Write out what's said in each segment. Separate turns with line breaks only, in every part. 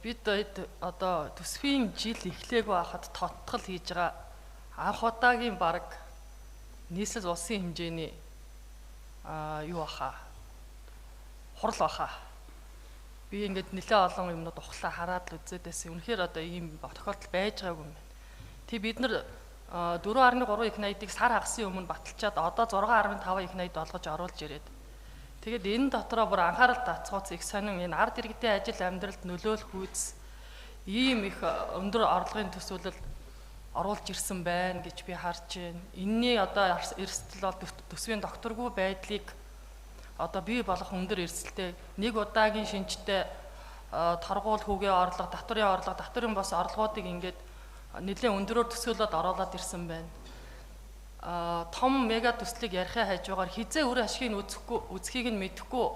бид одоо төсвийн жил эхлэегүй байхад тоттгол хийж байгаа анх удаагийн баг нийслэл улсын хэмжээний юу баха хурал баха. Би ингээд нэлээд олон юмнууд ухлаа хараад л үзээдээс үнэхээр одоо ийм тохиолдол байж байгаагүй юм байна. Тэг бид нар 4.3 их найдыг сар хагасын өмнө баталчаад одоо 6.5 их найд болгож оруулж ирээд тэгээд энэ дотроо бүр анхаарал татцгооц их сонин энэ ард иргэдийн ажил амьдралд нөлөөлөх үйс ийм их өндөр орлогын төсөөлөл оруулж ирсэн байна гэж би харж байна. Энэний одоо эрсдэл бол төсвийн докторгүй байдлыг одоо бий болох өндөр эрсдэлтэй нэг удаагийн шинжтэй торгуул хүүгийн орлого, татварын бос орлогоодыг ингээд нэлээд өндөрөөр төсөөлөд оруулаад ирсэн байна. Том мега төслийг ярихаа хажуугаар хизээ үр ашгийг үзхийг нь мэдэхгүй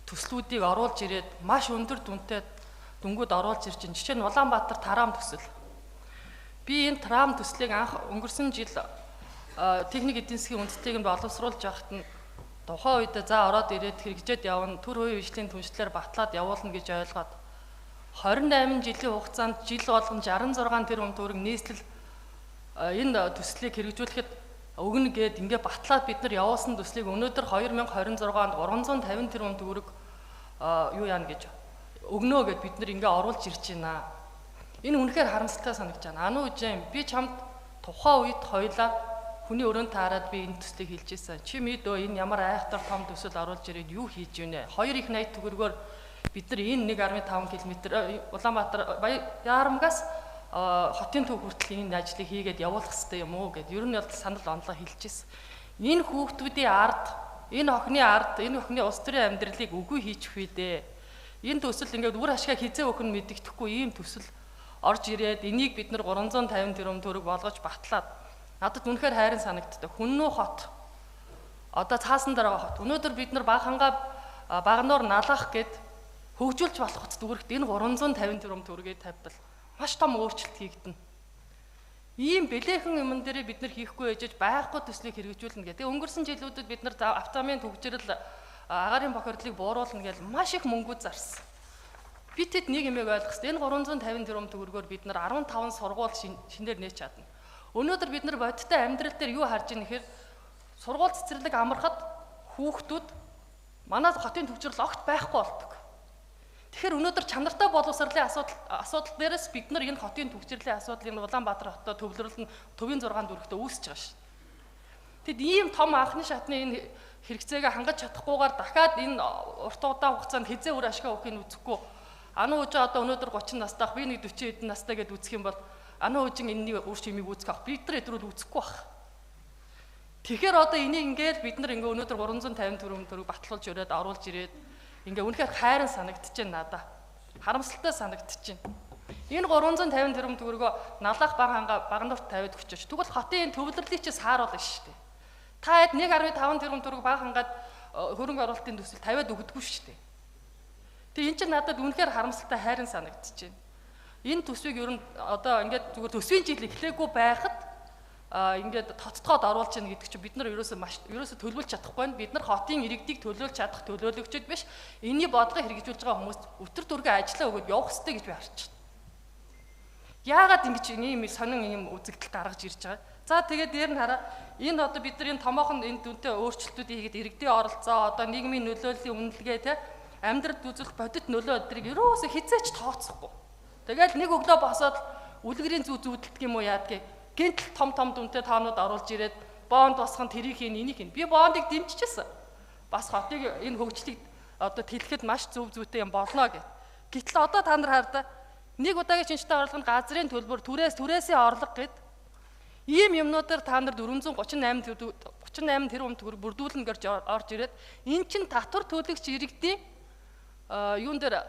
төслүүдийг оруулж ирээд маш өндөр дүнтэй дүнгууд оруулж ирж байна. Жишээ нь Улаанбаатар Тарам төсөл. Би энэ Тарам төслийг анх өнгөрсөн жил техник эдийн засгийн үндэслэлийг нь боловсруулж явахад нь тухайн үед за ороод ирээд хэрэгжээд явна, төр хувийн хөгжлийн түншлэлээр батлаад явуулна гэж ойлгоод 28 жилийн хугацаанд жил болгон 66 тэрбум төгрөг нийслэл энэ төслийг хэрэгжүүлэхэд өгнө гэд ингээ батлаад бид нар явуулсан төслийг өнөөдөр 2026 онд 350 тэрбум төгрөг юу яана гэж өгнө гэд бид нар ингээ оруулж ирж байна. Энэ үнэхээр харамсалтай санагдаж байна. Ану үжим би чамд тухайн үед хоёлаа хүний өрөөнд таарад би энэ төслийг хэлж ирсэн. Чи мэдөө энэ ямар айхтар том төсөл оруулж ирээд юу хийж гинэ? 2 их найд төгрөгөөр бид нар энэ 1.5 км Улаанбаатар Яарамгаас хотын төв хүртэл энэ ажлыг хийгээд явуулах хэрэгтэй юм уу гэд ер нь бол санал онлоо хэлж ирсэн. Энэ хүүхдүүдийн ард, энэ охины улс төрийн амьдралыг үгүй хийчих вэ дээ. Энэ төсөл ингээд үр ашгаа хизээ өгөх нь мэддэхгүй ийм төсөл орж ирээд энийг бид нар 350 тэрбум төгрөг болгож батлаад надад үнэхээр хайрын санагддаг. Хүннүү хот. Одоо цаасан дараа хот. Өнөөдөр бид нар багнуур налах гэд хөгжүүлж болох хөт дүгэрхт энэ 350 тэрбум төгрөгийг тавьбал маш том өөрчлөлт хийгдэнэ. Ийм бэлээхэн юмн дээр бид нар хийхгүй ээжж байхгүй төслийг хэрэгжүүлнэ гэдэг. Өнгөрсөн жилүүдэд бид нар автомобилийн төгжрөл агаарын бохирдлыг бууруулна гэж маш их мөнгө зарсан. Бид хэд нэг юм ойлгох хэрэгтэй. Энэ 350 тэрбум төгрөгөөр бид нар 15 сургууль шинээр нээж чадна. Өнөөдөр бид нар бодиттой амьдрал дээр юу харж байгаа нэхэр сургууль цэцэрлэг амархад хүүхдүүд манай хотын төвчрөл огт байхгүй болдог. Тэгэхээр өнөөдөр чанартай боловсролын асуудал дээрээс бид нар энэ хотын төвчрлийн асуудлыг Улаанбаатар хотод төвлөрөл нь төвийн 6 дүрхтээ үүсэж байгаа шүү. Тэгэд ийм том анхны шатны энэ хэрэгцээг хангаж чадахгүйгээр дахиад энэ урт удаан хугацаанд хизээ үр ашгаа өгөхийг үзэхгүй. Ану үжи одоо өнөөдөр 30 настайх би нэг 40 хэдэн настай гэдээ үзэх юм бол ану үжин энэний үр шимийг үүсгэх ах бид нар өдрөл үүсэхгүй бах. Тэгэхээр одоо энийг ингээд бид нар ингээ өнөөдөр 350 тэрбум төгрөг батлуулж өрөөд оруулж ирээд ингээ үнэхээр хайран санагдчихэв надаа. Харамсалтай санагдчихэв. Энэ 350 тэрбум төгрөгөө налах багнуурт тавиад өгчөөч. Тэгвэл хотын төвлөрлийг чи сааруулна шүү дээ. Та хэд 1.5 тэрбум төгрөг баг хангаад хөрөнгө оруулалтын төсөл тавиад өгдөггүй шүү дээ. Тэгээ эн чинь надад үнэхээр харамсалтай хайран санагдчихэв. Энэ төсвийг ер нь одоо ингээд зүгээр төсвийн жил эхлээгүй байхад ингээд тоцтгоод оруулж яах гэдэг чинь бид нар ерөөсөө төлөвлөж чадахгүй байна. Бид нар хотын иргэдийг төлөөлж чадах төлөөлөгчд биш. Энийний бодлогыг хэрэгжүүлж байгаа хүмүүс өтөр дүргээ ажиллаа өгөөд явах хэрэгтэй гэж би харж байна. Яагаад ингэж ийм сонин ийм үзэгдэл гаргаж ирж байгаа? За тэгээд дээр нь хараа энэ одоо бид нар энэ томоохон энэ дүнтэй өөрчлөлтүүдийг хийгээд иргэдийн оролцоо одоо нийгмийн нөлөөллийн үнэлгээ те амьдралд үзүүлэх бодит нөлөө өдрийг ерөөсөө хизээч тооцохгүй. Тэгэл нэг өглөө босоод үлгэрийн зүйдэлдэг юм уу яадгийг гинт том дүнтэй таанууд оруулж ирээд бонд босгонд тэрийг энийг би бондыг дэмжижсэн. Бас хотыг энэ хөгжлийг одоо тэлэхэд маш зөв зүйтэй юм болно гэх. Гэтэл одоо та нар хардаа нэг удаагийн шинжтэй орлого нь газрын төлбөр түрээсийн орлого гэд ийм юмнуудаар та нар 438 тэрбум төгрөг бүрдүүлнэ гэж орж ирээд эн чин татвар төлөгч иргэдийн юун дээр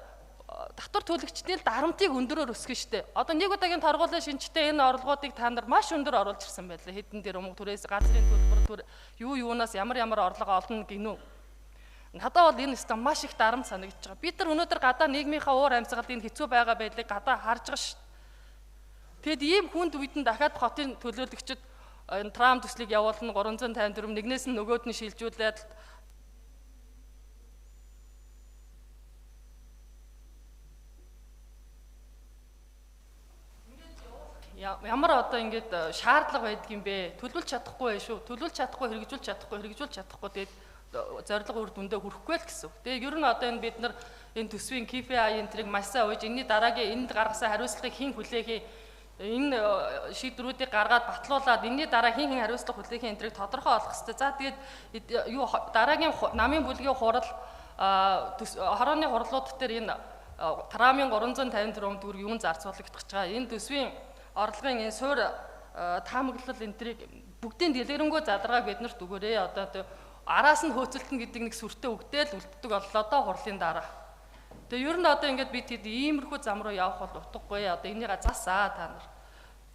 татвар төлөгчдийн дарамтыг өндөрөөр өсгөн штэ. Одоо нэг удаагийн торгуулийн шинжтэй энэ орлогоодыг та нар маш өндөр оруулж ирсэн байлаа. Хэдэн дээр түрээс газрын төлбөр юунаас ямар орлого олно гинүү. Надад бол энэ систем маш их дарамт санагдаж байгаа. Бид нар өнөөдөр гадаа нийгмийнхаа уур амьсгалын хэцүү байгаа байдлыг гадаа харж байгаа штэ. Тэгэд ийм хүнд үед нь дахиад хотын төлөөлөгчд энэ Трам төслийг явуулна 350 тэрбум нэгнээс нь нөгөөд нь шилжүүлээд ямар одоо ингээд шаардлага байдаг юм бэ? Төлөвлөж чадахгүй байх шүү. Төлөвлөж чадахгүй, хэрэгжүүлж чадахгүй тэгээд зорилго үр дүндээ хүрэхгүй л гэсэн. Тэгээд ер нь одоо энэ бид нар энэ төсвийн KPI энтрийг маш сайн уйж энэний дараагийн энд гаргасан хариуцлагыг хэн хүлээх энэ шийдвэрүүдийг гаргаад батлуулаад энэний дараа хэн хариуцлага хүлээх энтрийг тодорхой олох хэрэгтэй. За тэгээд юу дараагийн намын бүлгийн хурал хорооны хурлууд дээр энэ Трамын 354 төгрөг юун зарцуулагдах гэж байгаа. Энэ төсвийн орлогын энэ суур таамаглал энтрийг бүгдийн дэлгэрэнгүй задаргааг бид нарт өгөөрэй. Одоо араас нь хөөцөлтөн гэдэг нэг сүртэй үгдээл үлддэг боллоо доо хурлын дараа. Тэгээ ер нь одоо ингээд бид хэд иймэрхүү зам руу явах бол утгагүй. Одоо энийг засаа та нар.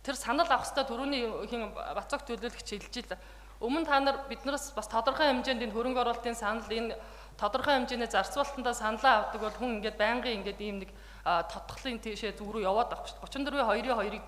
Тэр санал авах хэвээр түрүүний хин Бацаг төлөөлөгч хэлж ил. Өмнө та нар биднээс бас тодорхой хэмжээнд энэ хөрөнгө оруулалтын санал энэ тодорхой хэмжээний зарцуулалтандаа саналаа авдаг бол хүн ингээд байнгын ингээд ийм нэг тодтголын тийшээ зүг рүү яваад авах шүү дээ. 34-2-2-ыг